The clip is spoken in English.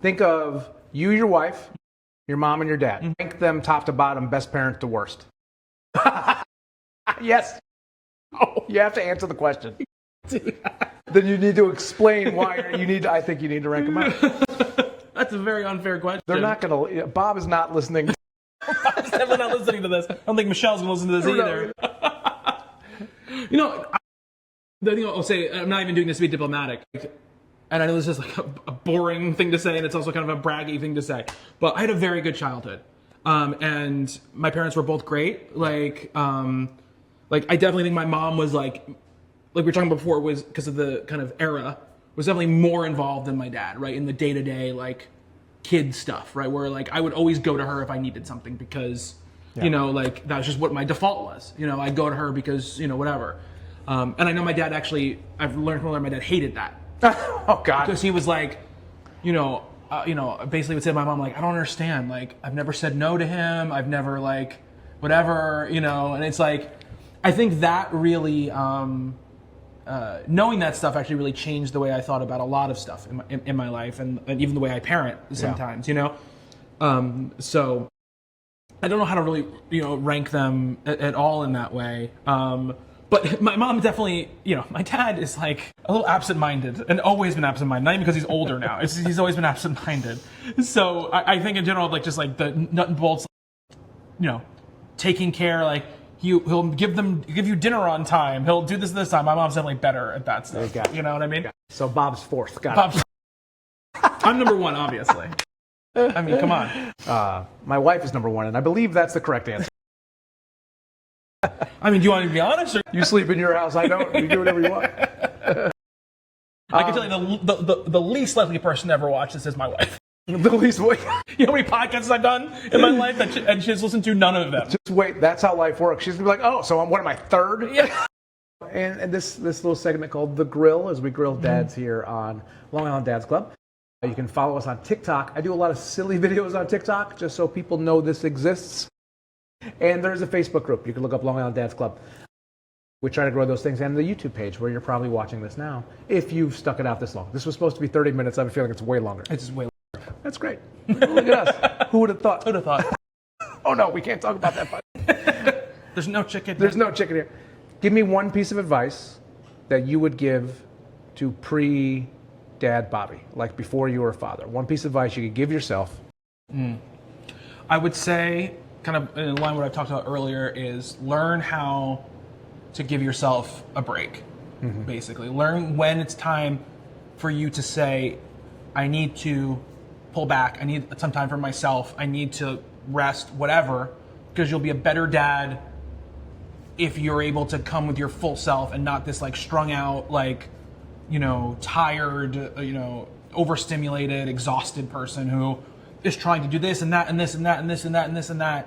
Think of you, your wife, your mom, and your dad. Rank them top to bottom, best parent to worst. Yes. Oh, you have to answer the question. Then you need to explain why I think you need to rank them out. That's a very unfair question. They're not going to. Bob is not listening. Bob's definitely not listening to this. I don't think Michelle's going to listen to this either. You know, I'll say, I'm not even doing this to be diplomatic. And I know this is like a boring thing to say, and it's also kind of a braggy thing to say. But I had a very good childhood. And my parents were both great. Like I definitely think my mom was like we were talking about before, was because of the kind of era, was definitely more involved than my dad, right? In the day-to-day, like, kid stuff, right? Where, like, I would always go to her if I needed something because, you know, like, that was just what my default was. You know, I'd go to her because, you know, whatever. And I know my dad actually, I've learned from my dad hated that. Oh, God. Because he was like, basically would say to my mom, like, I don't understand. Like, I've never said no to him. I've never, like, whatever, you know. And it's like, I think that really, knowing that stuff actually really changed the way I thought about a lot of stuff in my life, and even the way I parent sometimes, you know. So I don't know how to really, rank them at all in that way. But my mom definitely, my dad is like a little absent-minded and always been absent-minded. Not even because he's older now. He's always been absent-minded. So I think in general, like just like the nut and bolts, taking care, like he'll give you dinner on time. He'll do this time. My mom's definitely better at that stuff. You know what I mean? So Bob's fourth. Got it. I'm number one, obviously. I mean, come on. My wife is number one, and I believe that's the correct answer. I mean, do you want to be honest? Or? You sleep in your house. I don't. You do whatever you want. I can tell you the least likely person to ever watch this is my wife. The least way. You know how many podcasts I've done in my life and she's listened to none of them. Just wait. That's how life works. She's gonna be like, oh, so what am I, third? Yeah. And this little segment called The Grill, as we grill dads here on Long Island Dads Club. You can follow us on TikTok. I do a lot of silly videos on TikTok just so people know this exists. And there's a Facebook group. You can look up Long Island Dads Club. We try to grow those things, and the YouTube page where you're probably watching this now, if you've stuck it out this long. This was supposed to be 30 minutes. I have a feeling it's way longer. It's way longer. That's great. Look at us. Who would have thought? Who would have thought? Oh, no, we can't talk about that. There's no chicken. There's no chicken here. Give me one piece of advice that you would give to pre-dad Bobby, like before you were a father. One piece of advice you could give yourself. I would say, kind of in line with what I talked about earlier, is learn how to give yourself a break, basically. Learn when it's time for you to say, I need to pull back. I need some time for myself. I need to rest, whatever, because you'll be a better dad if you're able to come with your full self and not this like strung out, like, tired, overstimulated, exhausted person who is trying to do this and that and this and that and this and that and this and that.